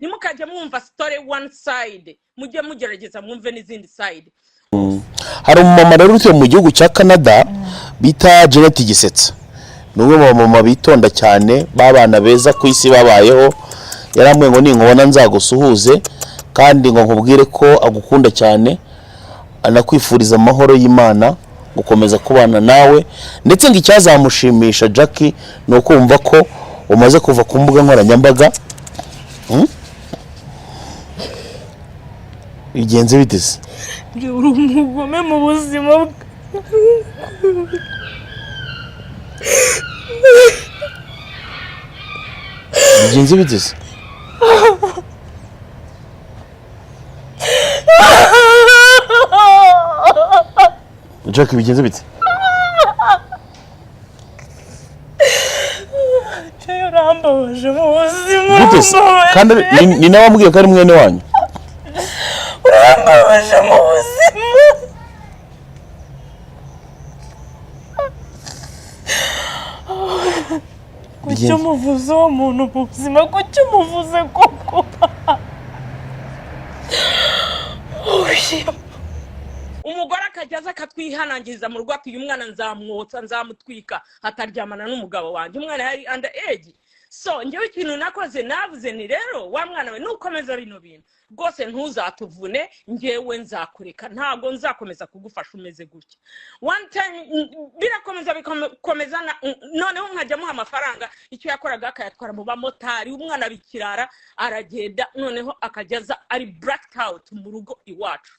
nimukajya mwumva story one side, mujye mugerageza mwumve n'izindi side. Hari umumama rero utuye mu gihugu cya Canada bita Jeanette Gisetsa, n'umwe mu mama bitonda cyane babana beza ku isi babayeho. Yaramwe ngo ninkubona nzagusuhuze kandi ngo nkubwire ko agukunda cyane, anakwifuriza amahoro y'Imana, gukomeza kubana nawe, ndetse ngo icyazamushimisha Jackie no kumva ko umaze kuva ku mbuga nkoranyambaga. Bigenze biteze uri umugome mu buzima bwe. Bigenze biteze Jackie, bigenze bite? Urambabaje mu buzima kandi ni nawe wambwiye ko ari mwene wanyu. Urambabaje mu buzima. Kuki umuvuze uwo muntu mu buzima? Kuki umuvuze koko? Umugore akajyaza akatwihanangiriza mu rugo ati uyu mwana nzamwotsa nzamutwika hataryamana n'umugabo wanjye, umwana yari under age. So njyewe ikintu nakoze navuze ni rero wa mwana we nukomeza bino bintu rwose ntuzatuvune, njyewe nzakureka, ntago nzakomeza kugufasha umeze gutya. One time birakomeza bikomeza, noneho nkajya muha amafaranga, icyo yakoraga akayatwara mu bamotari, umwana bikirara aragenda, noneho akajyaza ari blacked out mu rugo iwacu.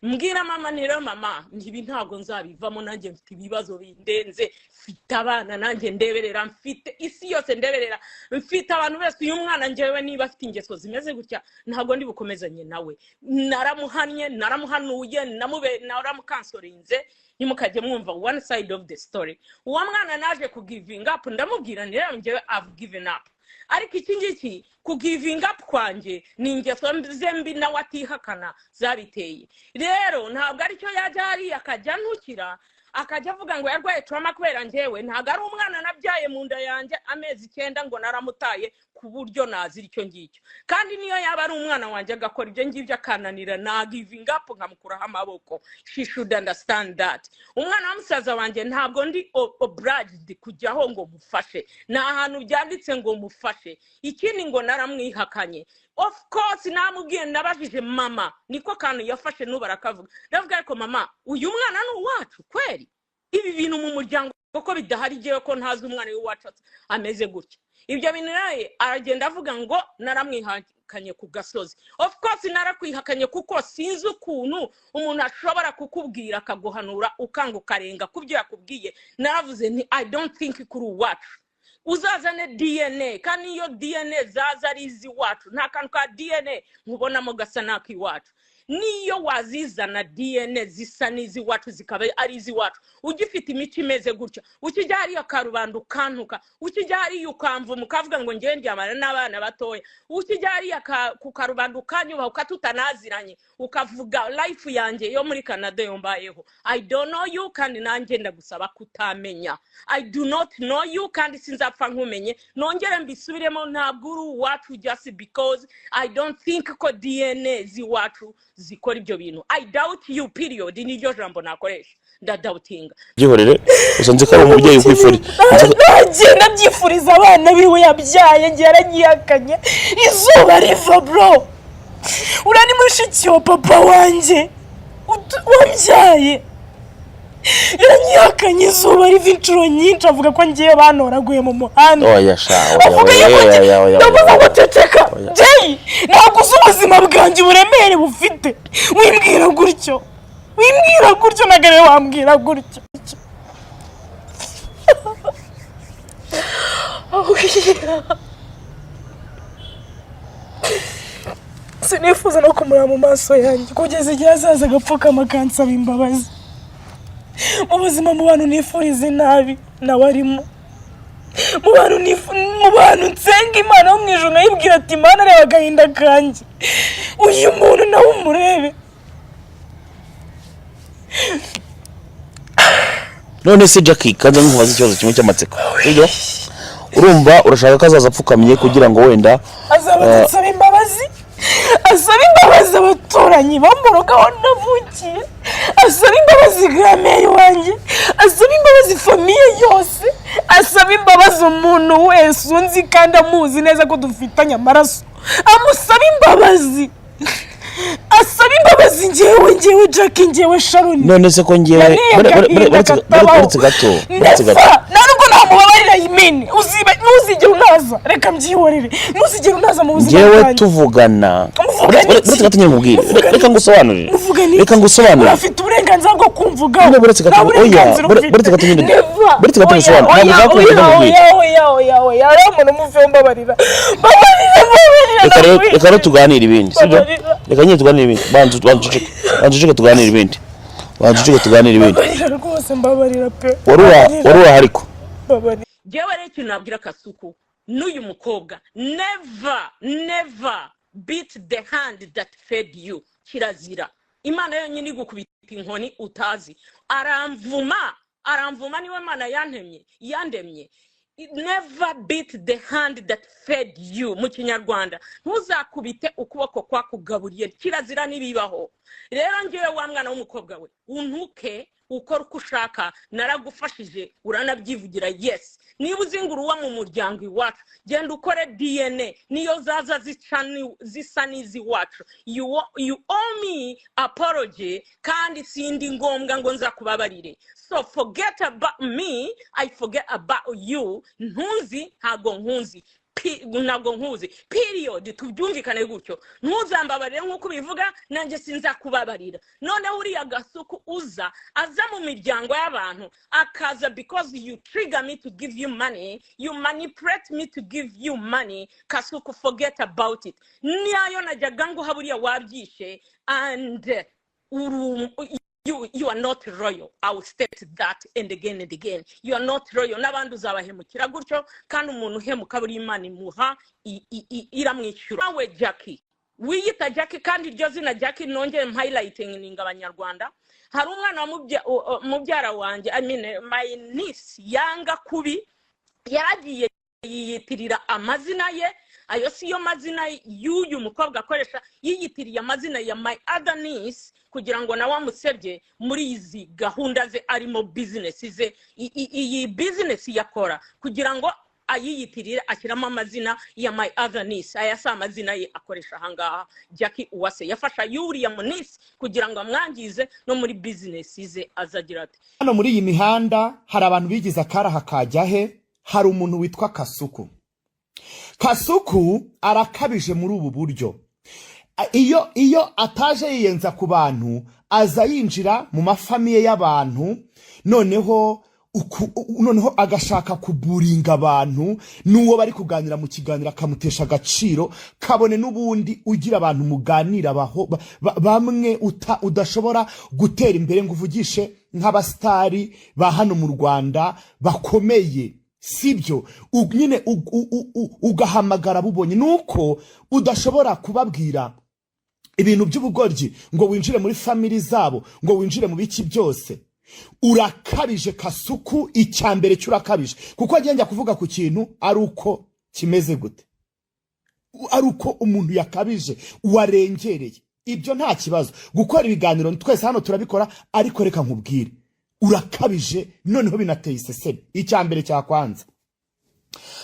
Mbwira mama ni rero mama ntibi ntago nzabivamo, nanjye mfite ibibazo bindenze, mfite abana nanjye ndeberera, mfite isi yose ndeberera, mfite abantu bese. Uyu mwana njyewe niba afite ingeso zimeze gutya ntago ndi bukomezanye nawe. Naramuhanye, naramuhanuye, naramukansorinze. Nimukajye mwumva one side of the story. Uwo mwana naje ku giving up, ndamubwira ni rero njyewe I've given up. Ariko iki ngiki ku giving up kwanjye ni ingeso zembi nawe atihakana zabiteye. Rero ntabwo ari cyo yajya hari akajya ntukira akajya avuga ngo yarwaye trauma kubera njyewe. Ntabwo ari umwana nabyaye mu nda yanjye amezi 9 ngo naramutaye ku buryo nazira icyo ngicyo. Kandi niyo yaba ari umwana wanjye agakora ibyo ngibyo akananira, na giving up nkamukuraho amaboko. She should understand that. Umwana wa musaza wanjye ntabwo ndi obliged kujyaho ngo mufashe, nta hantu byanditse ngo mufashe. Ikindi ngo naramwihakanye. Of course namubwiye, nabajije mama, niko kantu yafashe nubarakavuga. Ndavuga ariko mama uyu mwana ni uwacu kweli? Ibi bintu mu muryango koko bidahari, jewe ko ntazi umwana w'iwacu ameze gutya. Ibyo bintu naye aragenda avuga ngo naramwihakanye ku gasozi. Of course narakwihakanye kuko sinzi ukuntu umuntu ashobora kukubwira akaguhanura ukanga ukarenga kubyo yakubwiye. Naravuze nti I don't think kuri uwacu. Uzazane DNA kandi iyo DNA zaza ari izi wacu, nta kantu ka DNA nkubonamo gasa naki wacu. Niyo wazizana DNA zisa n'izi wacu zikaba ari izi wacu, ugifite imico imeze gutya, ukijya hari akarubanda ukantuka, ukijya hari ukamva mukavuga ngo ngiye ndyamana n'abana batoya, ukijya hari ku karubanda ukanyuba ukatutanaziranye ukavuga life yanjye yo muri Canada yombayeho. I don't know you kandi nanjye ndagusaba kutamenya. I do not know you kandi sinzapfa nkumenye. Nongere mbisubiremo, ntabwo uri uwacu just because I don't think ko DNA zi wacu zikora ibyo bintu. I doubt you period. Ni ryo jambo nakoresha, ndadoutinga. Gihorere usanze ko ari umubyeyi kwifuri. Nagenda byifuriza abana biwe yabyaye, ngiye yaranyihakanye. Izuba riva bro. Urani mushiki wa papa wanjye wambyaye, yaranyihakanye. Izuba riva inshuro nyinshi, avuga ko ngiye banoraguye mu muhanda. Oya sha, oya. Ndavuga ngo ceceka. Jay, ntabwo uzi ubuzima bwanjye uburemere bufite. Wimbwira gutyo. Wimbwira gutyo, nagare wambwira gutyo. Sinifuza no kumura mu maso yanjye kugeza igihe azaza agapfukama kansaba imbabazi. Mu buzima mu bantu nifuriza nabi nabarimo, mu bantu nsenga Imana yo mu ijuru nayibwira ati Imana reba agahinda kanjye, uyu muntu nawe umurebe. None se Jackie, kaza nkubaza ikibazo kimwe cy'amatsiko. Urumva urashaka ko azaza apfukamye kugira ngo wenda azaba ansaba imbabazi? imbabazi, asaba imbabazi abaturanyi bamuroga aho navukiye, asaba imbabazi gramere wanjye, asaba imbabazi famiye yose, asaba imbabazi umuntu wese unzi kandi amuzi neza ko dufitanye amaraso, amusaba imbabazi, asaba imbabazi njyewe Jackie, njyewe Sharon. none se ko njyewe uretse gato ntabwo namubabarira Yimene, ntuzigere unaza, reka mbyihorere, ntuzigere unaza mu buzima bwanjye. njyewe tuvugana uretse gato nyine mubwire, reka ngusobanurire, urafite uburenganzira bwo kumvugaho. uretse gato uretse gato nyine uretse gato ngusobanurire, ntabwo oya umuntu umuve mbabarira, reka tuganire ibindi, sibyo? Reka nyine tuganire ibindi, banzucike tuganire ibindi, rwose mbabarira pe. wari ariko jewe rero ikintu nabwira Kasuku n'uyu mukobwa, never beat the hand that fed you. Kirazira. Imana yonyine igukubita inkoni utazi. aramvuma niwe Mana yandemye. Never beat the hand that fed you. Mu Kinyarwanda ntuzakubite ukuboko kwakugaburiye, kirazira nibibaho. Rero ngewe wa mwana w'umukobwa we, untuke ukora uko ushaka, naragufashije uranabyivugira. Yes, niba uzinguruwa mu muryango iwacu, genda ukore DNA niyo zaza zisa n'iziwacu. You owe me apology, kandi sindi ngombwa ngo nzakubabarire. So forget about me, I forget about you. Ntunzi ntabwo nkuzi, period. Tubyumvikane gutyo, ntuzambabarire nk'uko bivuga, nanjye sinzakubabarira. None uriya Kasuku aza mu miryango y'abantu akaza because you trigger me to give you money, you manipulate me to give you money. Kasuku, forget about it. Niyo najyaga ngo haburiya wabyishe, and You are not royal. I will state that and again. You are not royal. N'abandi uzabahemukira gutyo, kandi umuntu uhemuka buri Imana imuha iramwishyura. Nawe Jackie, wiyita Jackie, kandi iryo zina Jackie nongeye highlighting ninga Abanyarwanda. Hari umwana mubyara wanjye, my niece yanga kubi, yaragiye yiyitirira amazina ye. Ayo siyo mazina y'uyu mukobwa akoresha, yiyitiriye amazina ya my other niece kugira ngo nawe amusebye muri izi gahunda ze arimo business ze. Iyi business yakora kugira ngo ayiyitirire, ashyiramo amazina ya my other niece. Aya si amazina ye akoresha ahangaha. Jackie Uwase yafasha yuriya niece kugira ngo amwangize no muri business ze. Azagira ati, hano muri iyi mihanda hari abantu bigize akaraha kajyahe. Hari umuntu witwa Kasuku arakabije muri ubu buryo. Iyo ataje yiyenza ku bantu, aza yinjira mu mafamiye y'abantu, noneho agashaka kuburinga abantu, n'uwo bari kuganira mu kiganiro akamutesha agaciro, kabone n'ubundi ugira abantu muganira bamwe udashobora gutera imbere ngo uvugishe nk'abastari ba hano mu Rwanda bakomeye. Sibyo nyine ugahamagara bubonye, nuko udashobora kubabwira ibintu by'ubugoryi ngo winjire muri family zabo, ngo winjire mu biki byose. Urakabije Kasuku, icyambere cyurakabije, kuko agenda kuvuga ku kintu ari uko kimeze gute, ari uko umuntu yakabije warengereye. Ibyo nta kibazo, gukora ibiganiro twese hano turabikora, ariko reka nkubwire, urakabije noneho binateye iseseme. Icyambere cya kwanza,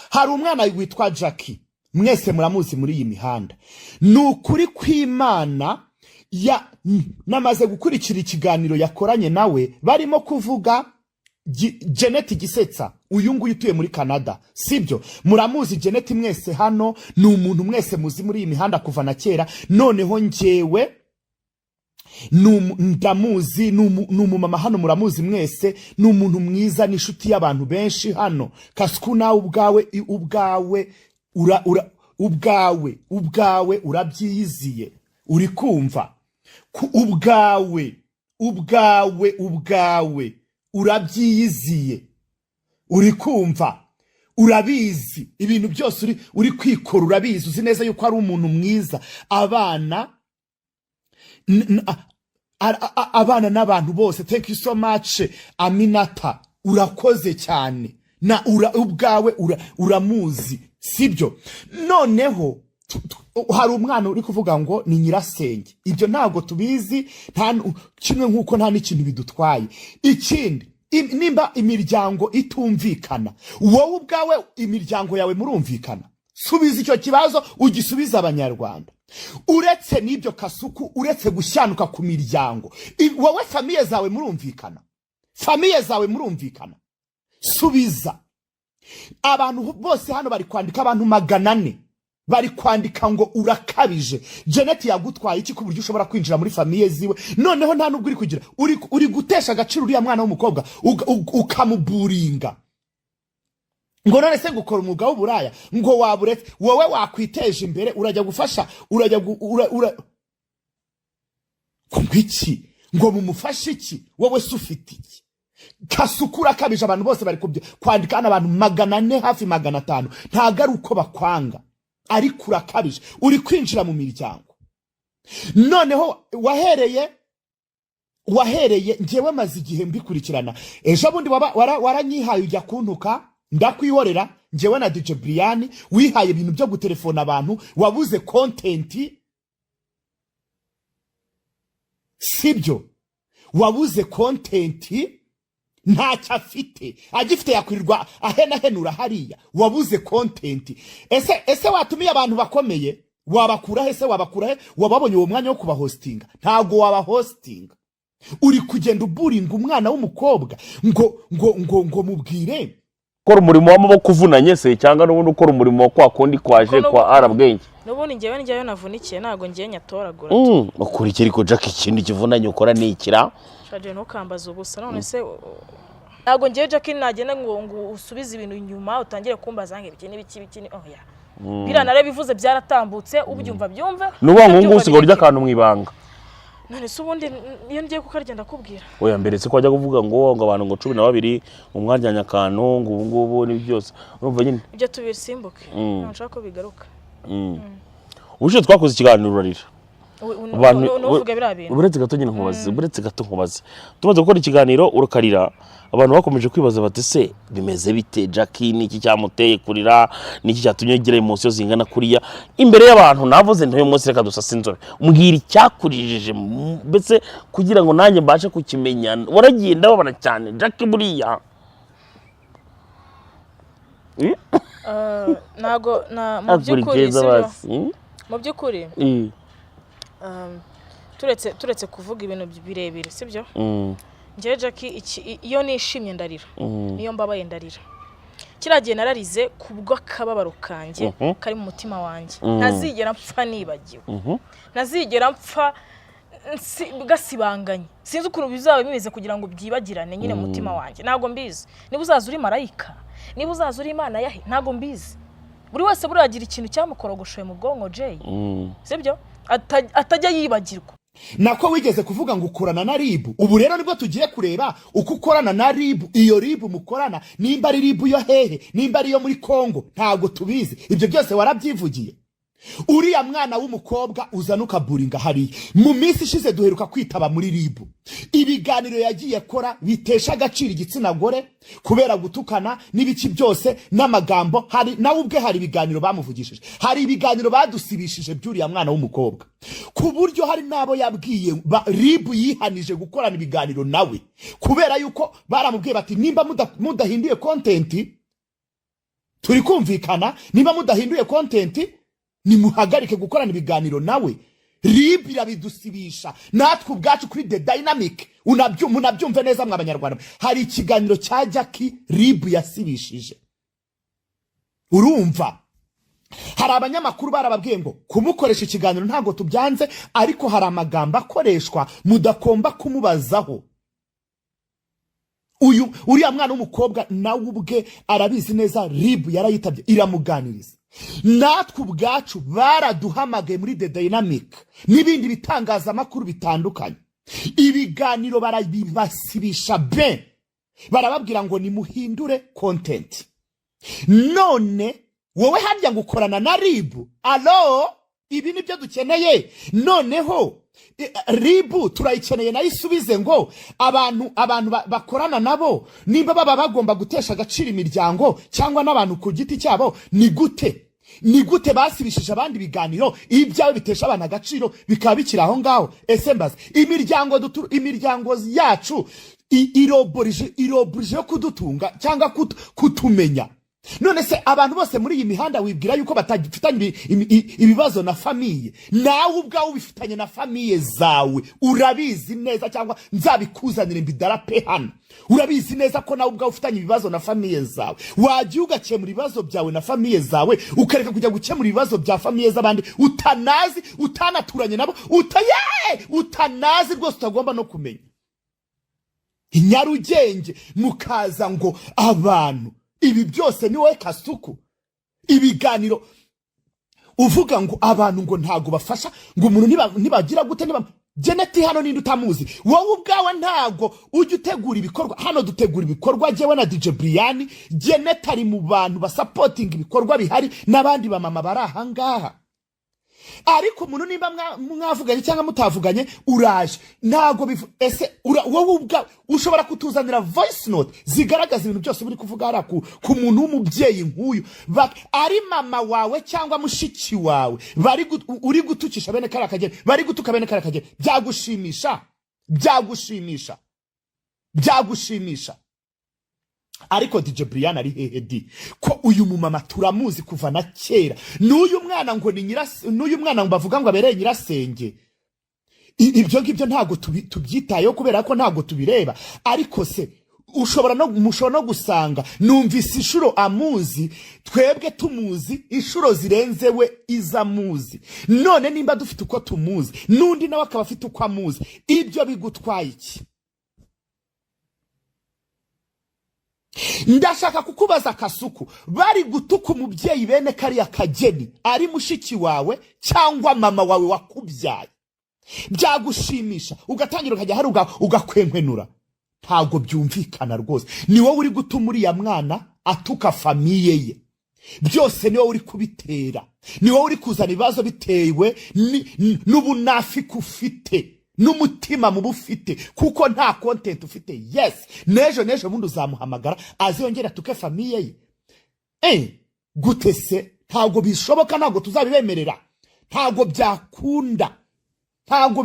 hari umwana witwa Jackie, mwese muramuzi muri iyi mihanda. Nukuri kw'Imana namaze gukurikira ikiganiro yakoranye nawe, barimo kuvuga Janet Gisetsa, uyu nguyu utuye muri Canada. Sibyo, muramuzi Janet mwese hano, ni umuntu mwese muzi muri iyi mihanda kuva na kera. Noneho njyewe ndamuzi, n'umumama hano muramuzi mwese, n'umuntu mwiza, n'ishuti y'abantu benshi hano. Kasuku nawe ubwawe urabyiyiziye, uri kumva? ubwawe urabyiyiziye, uri kumva? Urabizi ibintu byose uri kwikora, urabizi, uzi neza yuko ari umuntu mwiza. Abana n'abantu bose, thank you so much Aminata, urakoze cyane. Ubwawe uramuzi, sibyo? Noneho hari umwana uri kuvuga ngo ni nyirasenge. Ibyo ntabwo tubizi, kimwe nk'uko nta n'ikintu bidutwaye. Ikindi, nimba imiryango itumvikana, wowe ubwawe imiryango yawe murumvikana, subiza icyo kibazo ugisubiza abanyarwanda. Uretse n'ibyo Kasuku, uretse gushyanuka ku miryango, wowe famiye zawe murumvikana, famiye zawe murumvikana, subiza. Abantu bose hano bari kwandika, abantu 400 bari kwandika ngo urakabije. Janet yagutwaye iki ku buryo ushobora kwinjira muri famiye ziwe, noneho nta nubwo uri kugira, uri gutesha agaciro uriya mwana w'umukobwa ukamuburinga ngo none se gukora umwuga w'uburaya ngo waburetse. Wowe wakwiteje imbere, urajya gufasha, urajya kumbiki ngo mumufashe iki? Wowe sufite iki? Kasuku urakabije. Abantu bose bari kwandika, abantu 400 hafi 500, ntago ari uko bakwanga, ariko urakabije, uri kwinjira mu miryango. Noneho wahereye ngewe maze igihe mbikurikirana. Ejo bundi waranyihaye ujya kuntuka, ndakwihorera. Ngewe na DJ Brian wihaye ibintu byo gutelefona abantu, wabuze content, sibyo? Wabuze content, ntacyo afite, agifite yakwirirwa ahenura hariya. Wabuze content. Ese watumiye abantu bakomeye, wabakura he? Wabakura he? Wababonye uwo mwanya wo kubahostinga? Ntago wabahostinga. Uri kugenda uburinga umwana w'umukobwa ngo mubwire ukora umurimo w'amaboko uvunanye se, cyangwa n'ubundi ukora umurimo kwa kundi kwaje kwa Arabwenge? N'ubundi njyewe navunikiye, ntago ngiye nyatoragura. Ukurikira ko Jack ikindi kivunanye ukora nikira shaje no kambaza ubusa. None se ntago ngiye Jack nagenda ngo usubize ibintu inyuma utangire kumbaza ngo ibiki oya. Biranare bivuze byaratambutse, ubyumva byumve. Nuba ngo usigo rya kantu mwibanga. None se ubundi iyo ngiye kukarigenda kubwira. Oya mbere se ko ajya kuvuga ngo abantu ngo 12 mu mwarya kantu ngo ubu ngubu ni byose. Urumva nyine ibyo tubisimbuke, nshaka ko bigaruka. Uje twakoze ikiganiro urarira. Nuvuga birabintu. Buretse gato nyine nkubaze. Tumaze gukora ikiganiro urukarira. Abantu bakomeje kwibaza bati se bimeze bite Jackie, niki cyamuteye kurira, niki cyatumye gira emotion zingana kuriya imbere y'abantu? Navuze ntoye munsi reka dusasa inzobe, mbwira icyakurijije mbese kugira ngo nanjye mbashe kukimenya. Waragiye ndababana cyane Jackie buriya. Nago na mu byukuri turetse kuvuga ibintu birebire, sibyo? Ngewe Jackie iyo nishimye ndarira, niyo mbabaye ndarira. Kiragiye nararize kubwo akababaro kanje kari mu mutima wanjye. Ntazigera mpfa nibagiwe, ntazigera mpfa gasibanganye. Sinzi ukuntu bizaba bimeze kugira ngo byibagirane nyine mu mutima wanjye, ntago mbizi. Niba uzaza uri marayika, niba uzaza uri Imana yahe, ntago mbizi. Buri wese buragira ikintu cyamukorogoshoye mu bwonko Jay, sibyo? Atajya yibagirwa. Nako wigeze kuvuga ngo ukorana na RIB. Ubu rero nibwo tugiye kureba uko ukorana na RIB. Iyo RIB mukorana nimba ari RIB yo hehe, nimba ari yo muri Kongo, ntago tubizi. Ibyo byose warabyivugiye. Uriya mwana w'umukobwa uzanuka buringa hari mu minsi ishize duheruka kwitaba muri RIB. Ibiganiro yagiye kora bitesha agaciro igitsina gore kubera gutukana n'ibiki byose n'amagambo. Hari nawe ubwe hari ibiganiro bamuvugishije, hari ibiganiro badusibishije by'uriya mwana w'umukobwa, ku buryo hari nabo yabwiye RIB yihanije gukorana ibiganiro nawe kubera yuko baramubwiye bati nimba mudahinduye content turi kumvikana, nimba mudahinduye content nimuhagarike gukorana ibiganiro nawe. RIB irabidusibisha natwe ubwacu kuri The Dynamic. Munabyumve neza mw'abanyarwanda, hari ikiganiro cya Jackie RIB yasibishije. Urumva hari abanyamakuru barababwiye ngo kumukoresha ikiganiro ntago tubyanze, ariko hari amagambo akoreshwa mudakomba kumubazaho. Uriya mwana w'umukobwa nawe ubwe arabizi neza, RIB yarayitabye iramuganiriza. Natwe ubwacu baraduhamagaye muri The Dynamic n'ibindi bitangazamakuru bitandukanye, ibiganiro barabibasibisha barababwira ngo nimuhindure content. None wowe harya gukorana na RIB? Alo, ibi nibyo dukeneye. Noneho RIB turayikeneye nayo isubize ngo abantu bakorana nabo nimba baba bagomba gutesha agaciro imiryango cyangwa n'abantu ku giti cyabo ni gute. ni gute basibishije abandi biganiro ibyawe bitesha abantu agaciro bikaba bikira aho ngaho? Ese mbaza imiryango yacu iroborije yo kudutunga cyangwa kutumenya? None se abantu bose muri iyi mihanda wibwira yuko batagifitanye ibibazo na famiye? Nawe ubwawe ubifitanye na famiye zawe, urabizi neza, cyangwa nzabikuzanira mbidarape hano. Urabizi neza ko nawe ubwawe ufitanye ibibazo na famiye zawe. Wagiye ugakemura ibibazo byawe na famiye zawe, ukareka kujya gukemura ibibazo bya famiye z'abandi utanazi, utanaturanye nabo, utanazi rwose, utagomba no kumenya. Inyarugenge mukaza ngo abantu ibi byose ni wowe Kasuku. Ibiganiro uvuga ngo abantu ngo ntago bafasha, ngo umuntu nibagira gute Jeneti hano ninde utamuzi? Wowe ubwawe ntago ujya utegura ibikorwa. Hano dutegura ibikorwa jewe na DJ Brian. Jeneti ari mu bantu basupporting ibikorwa bihari n'abandi bamama bari aha ngaha. Ariko umuntu nimba mwavuganye cyangwa mutavuganye uraje ntago ese wowe ubwa ushobora kutuzanira voice note zigaragaza ibintu byose buri kuvuga ara ku muntu w'umubyeyi nk'uyu, ari mama wawe cyangwa mushiki wawe uri gutukisha bene kara kagere, bari gutuka bene kara kagere, byagushimisha. Ariko DJ Brian ari hehe ko uyu mumama turamuzi kuva na kera? N'uyu mwana ngo ni n'uyu mwana ngo bavuga ngo abereye nyirasenge. Ibyo ngibyo ntago tubyitayeho kubera ko ntago tubireba. Ariko se mushobora no gusanga numvise inshuro amuzi, twebwe tumuzi inshuro zirenze we izamuzi. None nimba dufite uko tumuzi n'undi nawe akaba afite uko amuzi, ibyo bigutwaye iki? Ndashaka kukubaza Kasuku, bari gutuka umubyeyi bene kariya kageni ari mushiki wawe cyangwa mama wawe wakubyaye, byagushimisha ugatangira ukajya hari ugakwenkwenura? Ntago byumvikana rwose. Ni wowe uri gutuma uriya mwana atuka famiye ye. Byose ni wowe uri kubitera. Ni wowe uri kuzana ibibazo bitewe n'ubunafiki ufite n'umutima mu bufite, kuko nta content ufite. Yes, nejo bundi uzamuhamagara aziyongera tuke famiye ye. Gute se? Ntago bishoboka, ntago tuzabibemerera, ntago byakunda, ntago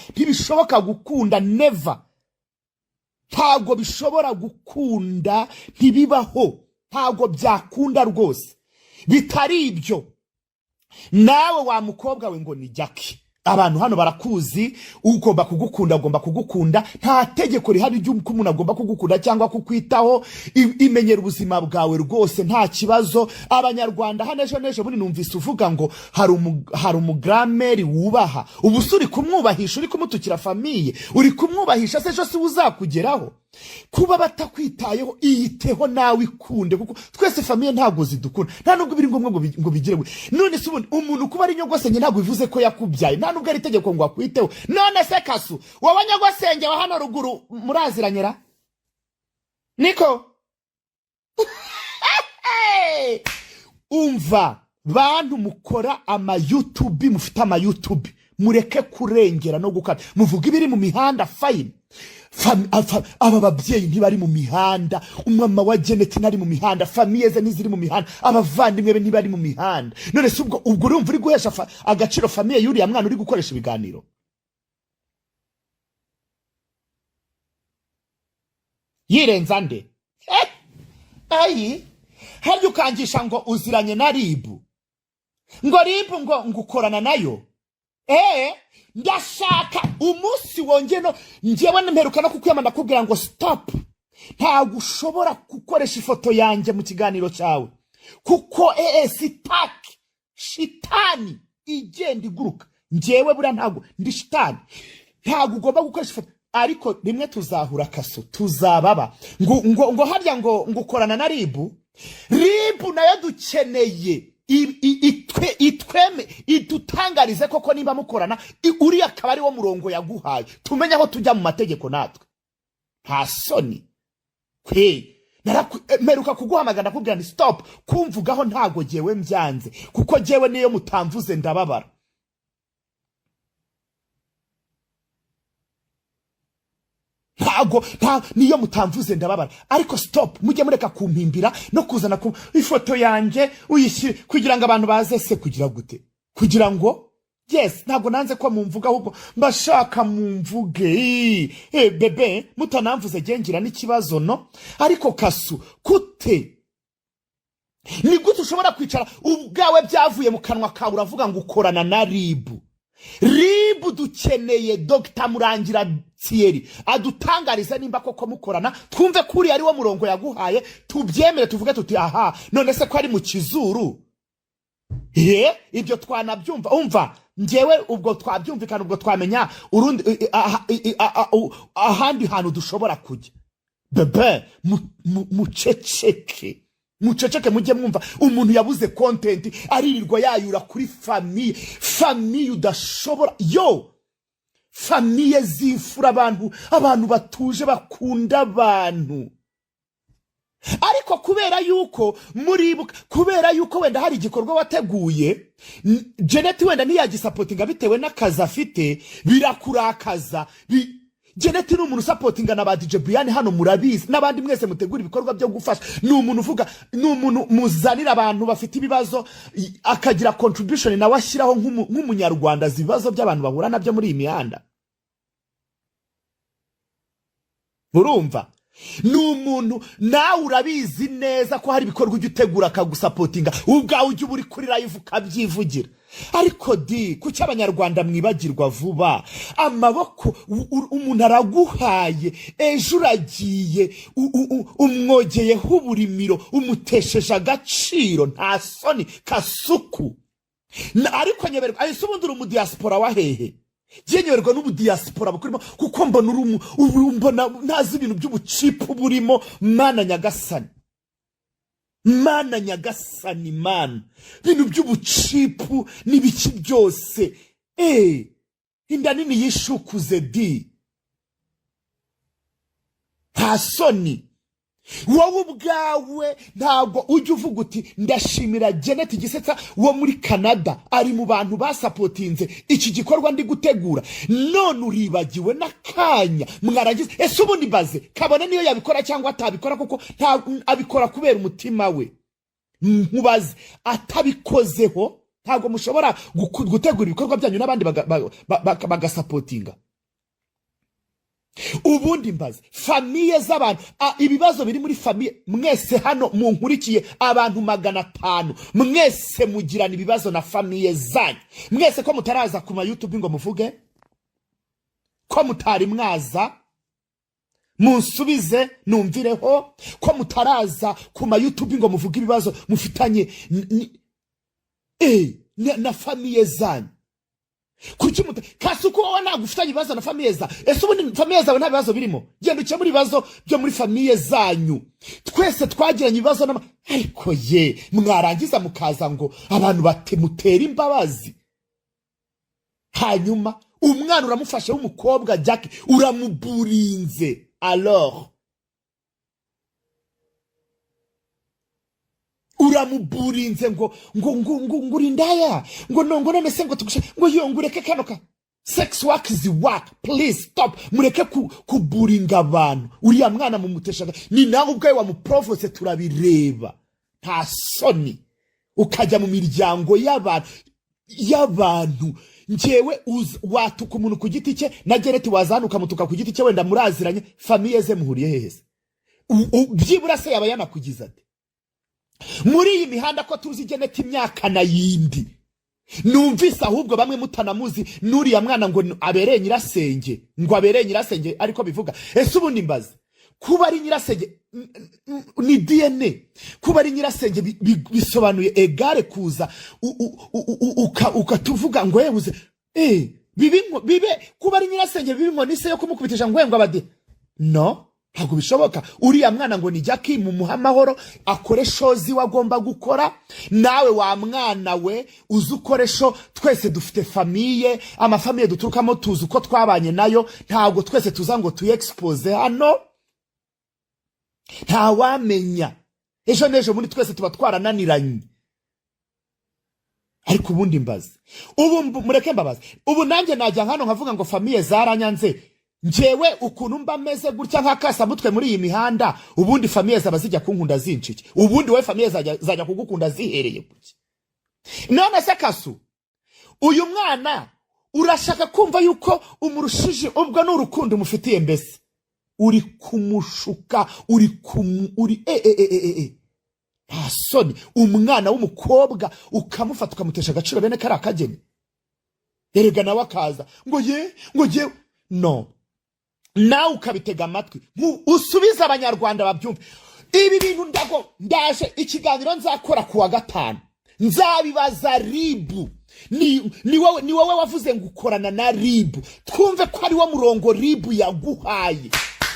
ntibishoboka gukunda. Never. Ntago bishobora gukunda, ntibibaho, ntago byakunda rwose. Bitari ibyo nawe wa mukobwa we ngo ni Jackie, abantu hano barakuzi, ugomba kugukunda, nta tegeko rihari ry'uko umuntu agomba kugukunda cyangwa kukwitaho. Imenyera ubuzima bwawe rwose, nta kibazo. Abanyarwanda hano ejo buri numvise uvuga ngo hari umugrameri wubaha. Ubu uri kumwubahisha, uri kumutukira famiye, uri kumwubahisha se ejo si uzakugeraho. Kuba batakwitayeho, iyiteho nawe ikunde, kuko twese famiye ntago zidukunda, nta nubwo biri ngombwa ngo bigire. None se umuntu kuba ari nyogosenge ntago bivuze ko yakubyaye, nta nubwo ari itegeko ngo akwiteho. None se Kasu, wowe nyogosenge wa hano ruguru muraziranyera niko? Umva bantu mukora YouTube, mufite YouTube, mureke kurengera no gukata, muvuga ibiri mu mihanda fine. Aba babyeyi ntibari mu mihanda, umama wa Jeneti ntari mu mihanda, famiye ze ntiziri mu mihanda, abavandimwe be ntibari mu mihanda. None se ubwo urumva uri guhesha agaciro famiye y'uriya mwana uri gukoresha ibiganiro? Yirenza nde? Harya ukangisha ngo uziranye na Ribu, ngo Ribu ngo ukorana nayo? Ndashaka umunsi wongeno njyewe nemperuka no kukwiyamana kubwira ngo stop, ntago ushobora gukoresha ifoto yanjye mu kiganiro cyawe, kuko sitaki shitani igenda iguruka. Njyewe bura ntago ndi shitani, ntago ugomba gukoresha ifoto. Ariko rimwe tuzahura Kaso, tuzababa ngo harya ngo ukorana na Ribu nayo dukeneye idutangarize koko niba mukorana, uri akaba ari wo murongo yaguhaye, tumenye aho tujya mu mategeko natwe. Nta soni meruka kuguhamagara kubwira ni stop, kumvugaho ntago jewe mbyanze, kuko jewe niyo mutamvuze ndababara. ntago niyo mutamvuze ndababara, ariko stop, mujye mureka kumpimbira no kuzana ku ifoto yanjye uyishyire kugira ngo abantu baze se kugira gute, kugira ngo yes, ntabwo nanze ko mumvuga ahubwo mbashaka mumvuge. Bebe mutanamvuze gengira n'ikibazo no, ariko Kasu kute ni gute ushobora kwicara ubwawe byavuye mu kanwa kawe uravuga ngo ukorana na ribu dukeneye Dr. Murangira Thierry adutangariza nimba koko mukorana, twumve kuri ari wo murongo yaguhaye, tubyemere tuvuge tuti aha none se ko ari mu kizuru. Ibyo twanabyumva, umva ngewe ubwo twabyumvikana, ubwo twamenya urundi ahandi hantu dushobora kujya. Bebe muceceke mujye mwumva umuntu yabuze content aririrwa yayura kuri famille udashobora famille zifura abantu batuje bakunda abantu, ariko kubera yuko wenda hari igikorwa wateguye Janet wenda ntiyagisapotinga bitewe n'akazi afite, birakurakaza. Janet ni umuntu supportinga na ba DJ Brian hano murabizi, n'abandi mwese mutegura ibikorwa byo gufasha. Ni umuntu uvuga, ni umuntu muzanira abantu bafite ibibazo akagira contribution nawe ashyiraho nk'umunyarwanda zibazo by'abantu bahura nabyo muri iyi mihanda. Urumva? Ni umuntu nawe urabizi neza ko hari ibikorwa ujya utegura akagusapotinga, ubwawe ujya uri kuri live ukabyivugira. Ariko kuki abanyarwanda mwibagirwa vuba? Amaboko umuntu araguhaye, ejo uragiye umwogeyeho uburimiro, umutesheje agaciro, nta soni Kasuku. Ariko nyeberwa ahise ubundi uri mu diaspora wa hehe? Nyeberwa n'ubu diaspora bukurimo kuko mbona ntazi ibintu by'ubucipu burimo. Mana nyagasani, mana bintu by'ubucipu n'ibiki byose. Inda nini yishukuze nta soni. Wowe ubwawe ntabwo ujya uvuga uti ndashimira Janet Gisetsa wo muri Canada ari mu bantu basapotinze iki gikorwa ndi gutegura, none uribagiwe n'akanya mwarangiza. Ese ubundi baze kabone niyo yabikora cyangwa atabikora, kuko abikora kubera umutima we. Mubaze atabikozeho ntabwo mushobora gutegura ibikorwa byanyu n'abandi bagasapotinga. Ubundi mbaze famille z'abantu, ibibazo biri muri famille mwese hano munkurikiye abantu 500 mwese mugirana ibibazo na famille zanyu. Mwese ko mutaraza ku YouTube ngo muvuge ko mutari mwaza, munsubize numvireho ko mutaraza ku YouTube ngo muvuge ibibazo mufitanye na famille zanyu. Kuki Kasuku wowe nagufitanye ibibazo na famille za? Ese ubundi famille zawe nta bibazo birimo? Genda uke muri ibibazo byo muri famille zanyu. Twese twagiranye ibibazo ariko mwarangiza mukaza ngo abantu batemutera imbabazi. Hanyuma umwana uramufashe w'umukobwa Jack uramuburinze. Alors uramuburinze ngo urindaya ngo none se ngo tugushe ngo yongureke kanoka. Sex work is work, please stop. Mureke kuburinga abantu. Uriya mwana mumuteshaga ni nawe ubwawe wamuprovoce, turabireba. Nta soni ukajya mu miryango y'abantu. Njewe watuka umuntu ku giti cye na Janet wazanuka mutuka ku giti cye, wenda muraziranye, famille ze muhuriye hehese. Byibura se yaba yanakugiza ati muri iyi mihanda ko tuzi Janet imyaka na yindi. Numvise ahubwo bamwe mutanamuzi nuriya mwana ngo abereye nyirasenge, ariko bivuga. Ese ubundi mbaze kuba ari nyirasenge ni DNA, kuba ari nyirasenge bisobanuye egare kuza ukatuvuga ngo yebuze bibe kuba ari nyirasenge bibi ngo nise yo kumukubitisha ngo abade. No, ntabwo bishoboka. Uriya mwana ngo ni Jackie mu muhamahoro akore shozi wagomba gukora. Nawe wa mwana we uzukoresho. Twese dufite famille, amafamille duturukamo tuzi uko twabanye nayo. Ntabwo twese tuza ngo tuyexpose hano. Nta wamenya ejo nejo muri twese tuba twarananiranye. Ariko ubundi mbaze ubu mureke mbabaze, ubu nanjye najya hano nkavuga ngo famille zaranyanze, njyewe ukuntu mba meze gutya nk'akasamutwe muri iyi mihanda ubundi famiye zaba zijya kunkunda zinshiki ubundi wowe famiye zajya kugukunda zihereye kuki none se Kasu uyu mwana urashaka kumva yuko umurushije ubwo n'urukundo umufitiye mbese uri kumushuka uri nta soni umwana w'umukobwa ukamufata ukamutesha agaciro bene kari akageni erega nawe akaza ngo ye no nawe ukabitega amatwi usubiza abanyarwanda babyumve ibi bintu ndaje ikiganiro nzakora kuwa gatanu nzabibaza ribu ni wowe wavuze ngo ukorana na ribu twumve ko ari wo murongo ribu yaguhaye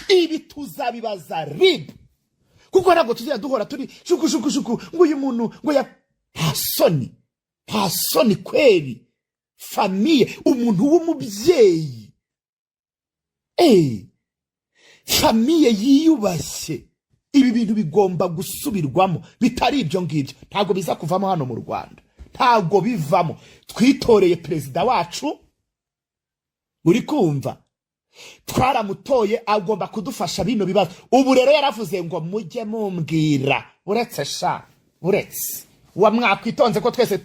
ibi tuzabibaza ribu kuko ntabwo tuzira duhora turi shuku ngo uyu muntu ngo nta soni kweri famiye umuntu w'umubyeyi famiye yiyubashye ibi bintu bigomba gusubirwamo bitari ibyo ngibyo ntabwo biza kuvamo hano mu Rwanda ntabwo bivamo twitoreye perezida wacu uri kumva twaramutoye agomba kudufasha bino bibazo ubu rero yaravuze ngo mujye mumbwira uretse wa mwakwitonze ko twese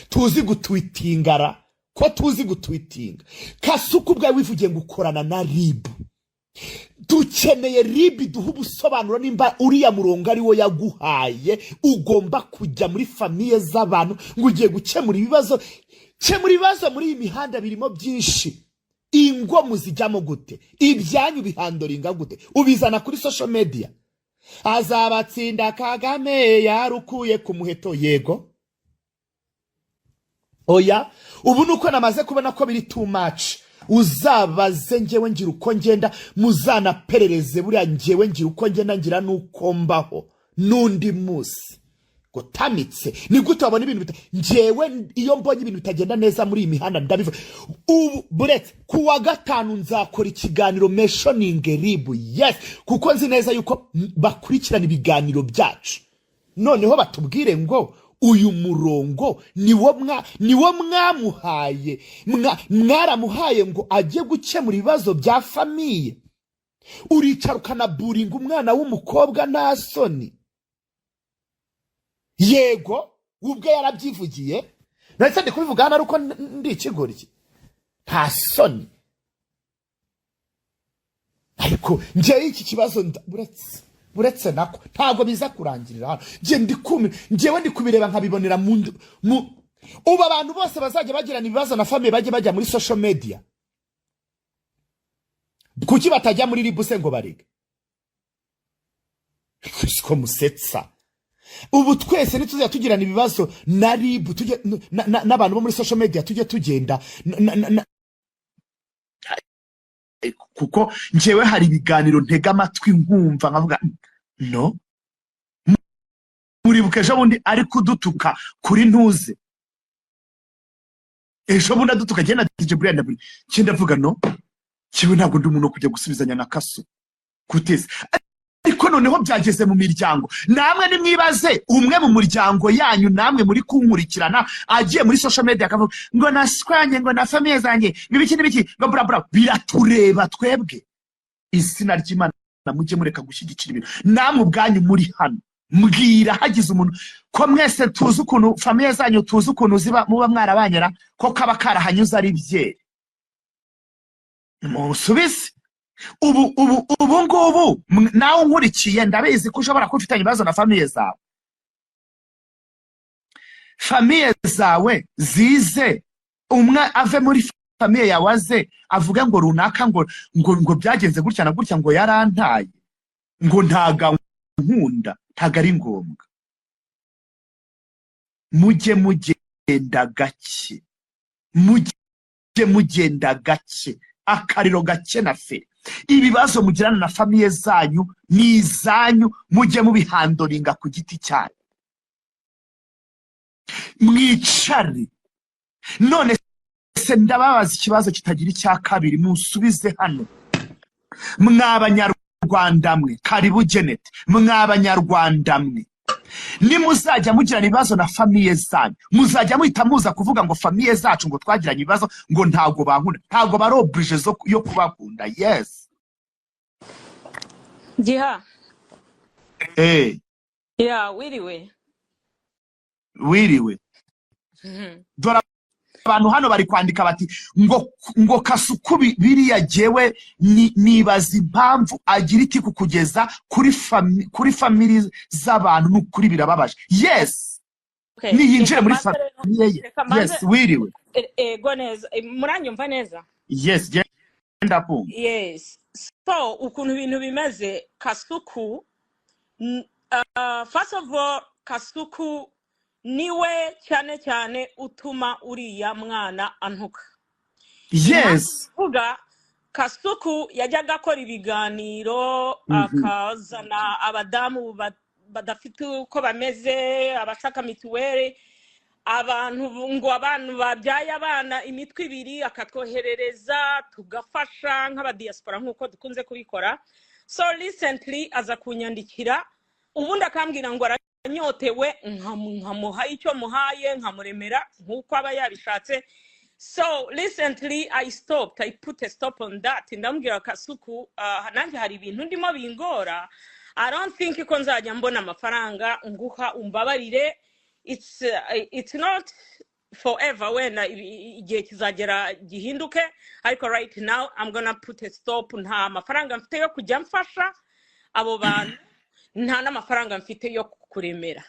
tuzi gutwitingara ko tuzi gutwitinga Kasuku bwa wivugiye ngo ukorana na ribu dukeneye ribu duha ubusobanuro nimba uriya murongo ari wo yaguhaye ugomba kujya muri famiye z'abantu ngo ugiye gukemura ibibazo muri iyi mihanda birimo byinshi ingo muzijyamo gute ibyanyu bihandoringa gute ubizana kuri social media azabatsinda Kagame yarukuye ku muheto yego oya ubu nuko namaze kubona ko biri too much uzabaze njyewe ngira uko ngenda muzanaperereze buriya njyewe ngira uko ngenda ngira nuko mbaho nundi musi gutamitse ni gute wabona ibintu njyewe iyo mbonye ibintu bitagenda neza muri iyi mihanda ndabivuga ubu buretse kuwa gatanu nzakora ikiganiro mentioning ribu yes kuko nzi neza yuko bakurikirana ibiganiro byacu noneho batubwire ngo uyu murongo niwo mwamuhaye mwaramuhaye ngo ajye gukemura ibibazo bya famiye uricara ukanaburinga umwana w'umukobwa nta soni yego ubwe yarabyivugiye ndetse ndi kubivuga hano ariko ndi ikigoryi nta soni ariko njyewe iki kibazo buretse nako ntabwo biza kurangirira hano njyewe ndi kubireba nkabibonera ubu abantu bose bazajya bagirana ibibazo na famiye bajya muri social media kuki batajya muri ribu se ngo barege siko musetsa ubu twese nituzajya tugirana ibibazo na ribu n'abantu bo muri social media tujye tugenda kuko njyewe hari ibiganiro ntega amatwi nkumva nkavuga no muribuka ejo bundi ari kudutuka kuri ntuze ejo bundi adutuka njye na DJ Brian ndavuga no kiwe ntabwo ndi umuntu kujya gusubizanya na Kasu kuteze ariko noneho byageze mu miryango namwe nimwibaze umwe mu muryango yanyu namwe muri kunkurikirana agiye muri social media akavuga ngo nashwanye ngo na famiye zanjye n'ibiki ngo bra biratureba twebwe izina ry'Imana mujye mureka gushyigikira ibintu namwe ubwanyu muri hano mbwira hagize umuntu ko mwese tuzi ukuntu famiye zanyu tuzi ukuntu ziba muba mwarabanyera ko kaba karahanyuze ari bye musubize ubu ngubu nawe nkurikiye ndabizi ko ushobora kufitanya ibibazo na famiye zawe zize umwe ave muri famiye yawe aze avuga ngo runaka ngo byagenze gutya na gutya ngo yarantaye ngo ntaga nkunda ntago ari ngombwa mujye mugenda gake akariro gake na fe ibibazo mugirana na famiye zanyu n'izanyu mujye mubihandoringa ku giti cyanyu mwicare none se ndababaza ikibazo kitagira icya kabiri musubize hano mw'abanyarwanda mwe karibu Janet mw'abanyarwanda mwe nimuzajya mugirana ibibazo na famiye zanyu muzajya muhita muza kuvuga ngo famiye zacu ngo twagiranye ibibazo ngo ntago bankunda ntago barobrije yo kubakunda. Yes Giha ya wiriwe dora abantu hano bari kwandika bati ngo Kasuku biriya jewe nibaza impamvu agira iki kukugeza kuri family z'abantu n'ukuri birababaje. Yes niyinjire muri family. Yes wiriwe ego neza muranyumva neza. Yes genda ku. Yes so ukuntu ibintu bimeze Kasuku first of all Kasuku niwe cyane utuma uriya mwana antuka. Yes vuga Kasuku yajyaga akora ibiganiro akazana abadamu badafite uko bameze abashaka mituweli abantu ngo abantu babyaye abana imitwe ibiri akatwoherereza tugafasha nk'abadiaspora nk'uko dukunze kubikora. So recently aza kunyandikira ubundi akambwira ngo nyotewe nkamuha icyo muhaye nkamuremera nkuko aba yabishatse. So recently I put a stop on that. Ndambwira Kasuku nanjye hari ibintu ndimo bingora. I don't think ko nzajya mbona amafaranga nguha umbabarire. It's not forever when igihe kizagera gihinduke ariko right now I'm gonna put a stop. Nta mafaranga mfite yo kujya mfasha abo bantu nta n'amafaranga mfite yo kuremera.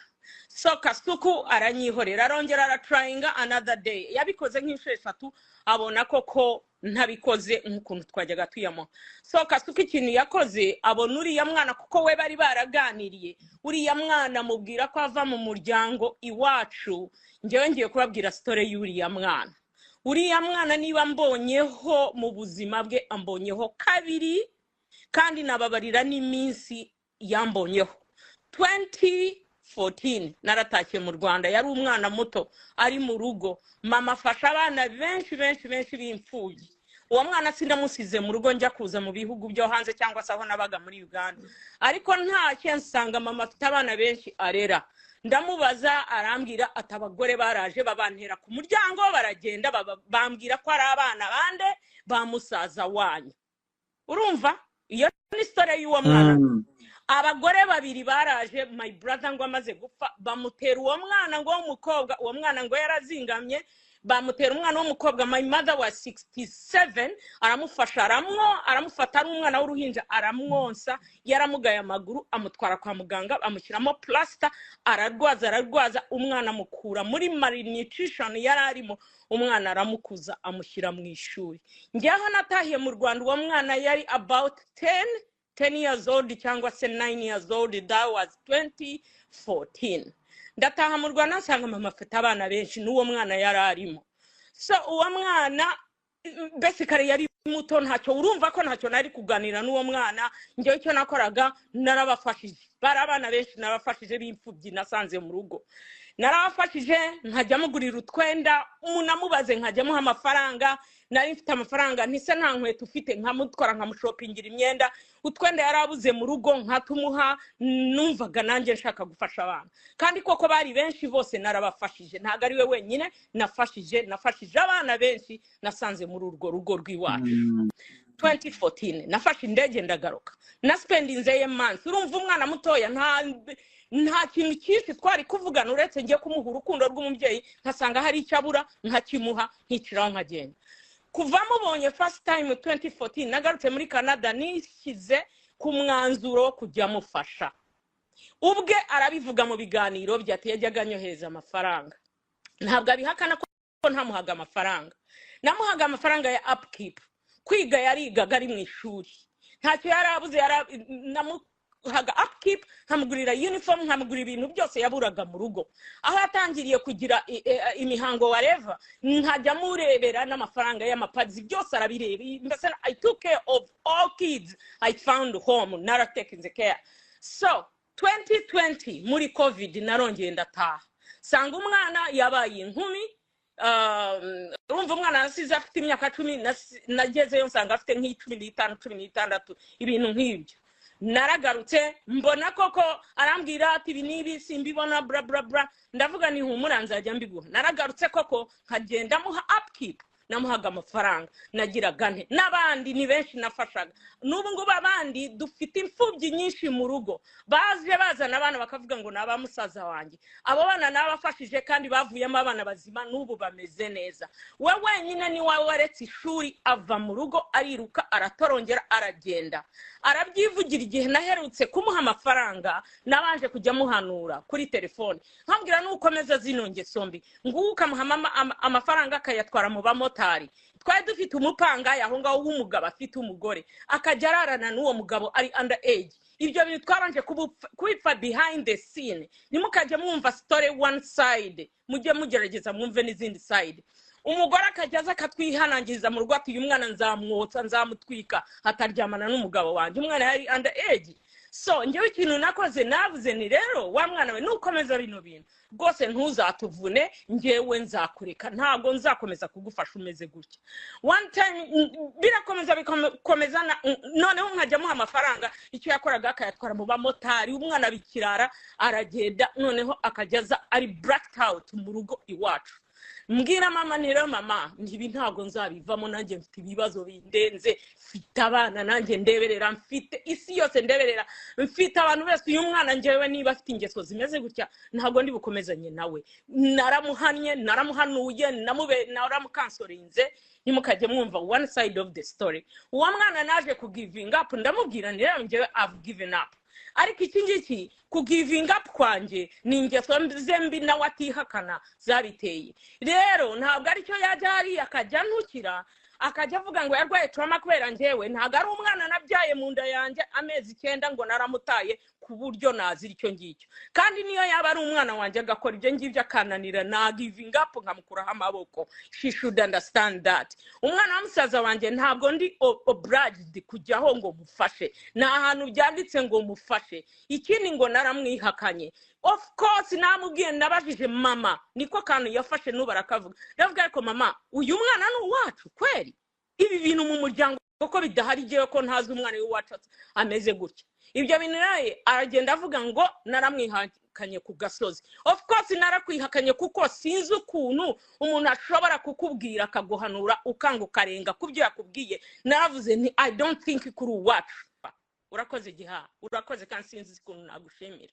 So Kasuku aranyihorera arongera aratryinga another day yabikoze nk'insheshatu abona koko ntabikoze nk'ukuntu twajyaga tuyamo. So Kasuku ikintu yakoze abona uriya mwana kuko we bari baraganiriye uriya mwana mubwira ko ava mu muryango iwacu. Ngewe ngiye kubabwira story y'uriya mwana. Uriya mwana niba mbonyeho mu buzima bwe ambonyeho kabiri kandi nababarira n'iminsi yambonyeho. 2014 naratashye mu Rwanda yari umwana muto ari mu rugo mama afasha abana benshi b'imfubyi. Uwo mwana sinamusize mu rugo njya kuza mu bihugu byo hanze cyangwa se aho nabaga muri Uganda ariko nta cyensanga mama afite abana benshi arera. Ndamubaza arambwira atabagore baraje babantera ku muryango baragenda bambwira ko ari abana bande bamusaza wanyu. Urumva iyo ni story y'uwo mwana. Abagore babiri baraje my brother ngo amaze gupfa bamutera uwo mwana ngo w'umukobwa uwo mwana ngo yarazingamye bamutera umwana w'umukobwa. My mother was 67 aramufasha aramufata ari umwana w'uruhinja aramwonsa yaramugaye amaguru amutwara kwa muganga amushyiramo plaster ararwaza umwana mukura muri malnutrition yararimo umwana aramukuza amushyira mu ishuri. Njyaho natahiye mu Rwanda uwo mwana yari about 10 years old cyangwa se 9 years old. That was 2014. Ndataha mu Rwanda nsanga mama afite abana benshi n'uwo mwana yararimo. So uwo mwana basically yari muto ntacyo urumva ko ntacyo nari kuganira n'uwo mwana. Ngewe icyo nakoraga narabafashije bari abana benshi narabafashije b'imfubyi nasanze mu rugo narabafashije nkajya mugurira utwenda umunamubaze nkajya muha amafaranga. Nari mfite amafaranga ntise nta nkweto ufite nkamutwara nkamushopingira imyenda utwenda yarabuze mu rugo nkatumuha. Numvaga nanjye nshaka gufasha abana kandi koko bari benshi bose narabafashije ntago ari we wenyine nafashije abana benshi nasanze muri urwo rugo rw'iwacu. 2014 nafashe indege ndagaruka na spendinze months. Urumva umwana mutoya nta kintu cyinshi twari kuvugana uretse ngiye kumuha urukundo rw'umubyeyi nkasanga hari icyo abura nkakimuha nkiciraho nkagenda. Kuva mubonye first time 2014 nagarutse muri Canada nishyize ku mwanzuro wo kujya mufasha. Ubwe arabivuga mu biganiro byatiyajyaga nyohereza amafaranga. Ntabwo abihakana ko ntamuhaga amafaranga. Namuhaga amafaranga ya upkeep. Kwiga yarigaga ari mu ishuri. Ntacyo yarabuze namuhaga upkeep nkamugurira uniform nkamugurira ibintu byose yaburaga mu rugo. Aho yatangiriye kugira imihango whatever nkajya murebera n'amafaranga y'amapazi byose arabireba. Mbese I took care of all kids I found home naratekinze care. So 2020 muri covid narongeye ndataha sanga umwana yabaye inkumi. Urumva umwana nasize afite imyaka 10 nagezeyo nsanga afite nk'icumi n'itanu 16 ibintu nk'ibyo. naragarutse mbona koko arambwira ati ibi nibi simbibona bra bra bra ndavuga ni humura nzajya mbiguha naragarutse koko nkagenda muha upkeep namuhaga amafaranga nagiraga nte n'abandi ni benshi nafashaga n'ubu ngubu abandi dufite imfubyi nyinshi mu rugo baje bazana abana bakavuga ngo naba musaza wanjye abo bana nabafashije kandi bavuyemo abana bazima n'ubu bameze neza we wenyine ni wawe waretse ishuri ava mu rugo ariruka aratorongera aragenda arabyivugira igihe naherutse kumuha amafaranga nabanje kujya muhanura kuri telefone nkambwira n'ukomeza zino ngeso mbi nguka muha amafaranga akayatwara mu bamotari twari dufite umupanga yaho ngaho w'umugabo afite umugore akajya ararana n'uwo mugabo ari under age ibyo bintu twabanje kubipfa behind the scene nimukajya mwumva story one side mujye mugerageza mwumve n'izindi side umugore akajyaza akatwihanangiriza mu rugo ati uyu mwana nzamwotsa nzamutwika hataryamana n'umugabo wanjye umwana yari under age so njyewe ikintu nakoze navuze ni rero wa mwana we nukomeza bino bintu rwose ntuzatuvune njyewe nzakureka ntago nzakomeza kugufasha umeze gutya one time birakomeza bikomeza noneho nkajya muha amafaranga icyo yakoraga akayatwara mu bamotari umwana bikirara aragenda noneho akajyaza ari blacked out mu rugo iwacu mbwira mama nero mama ntibi ntago nzabivamo nanjye mfite ibibazo bindenze mfite abana nanjye ndeberera mfite isi yose ndeberera mfite abantu bese uyu mwana njyewe niba afite ingeso zimeze gutya ntago ndi bukomezanye nawe naramuhanye naramuhanuye naramukansorinze nimukajye mwumva one side of the story uwo mwana naje ku giving up ndamubwira nira njyewe I've given up ariko iki ngiki ku giving up kwanjye ni ingeso zembi nawe atihakana zabiteye rero ntabwo ari cyo yajya hari akajya ntukira akajya avuga ngo yarwaye trauma kubera njyewe ntabwo ari umwana nabyaye mu nda yanjye amezi 9 ngo naramutaye ku buryo nazira icyo ngicyo kandi niyo yaba ari umwana wanjye agakora ibyo ngibyo akananira na giving up nkamukuraho amaboko she should understand that umwana w'umusaza wanjye ntabwo ndi obliged kujyaho ngo mufashe nta hantu byanditse ngo mufashe ikindi ngo naramwihakanye of course namubwiye nabajije mama niko kantu yafashe n'ubarakavuga ndavuga ariko mama uyu mwana ni uwacu kweri ibi bintu mu muryango koko bidahari giye ko ntazi umwana w'iwacu ameze gutya ibyo bintu naye aragenda avuga ngo naramwihakanye ku gasozi of course narakwihakanye kuko sinzi ukuntu umuntu ashobora kukubwira akaguhanura ukanga ukarenga kubyo yakubwiye naravuze nti I don't think kuri uwacu urakoze giha urakoze kandi sinzi ukuntu nagushimira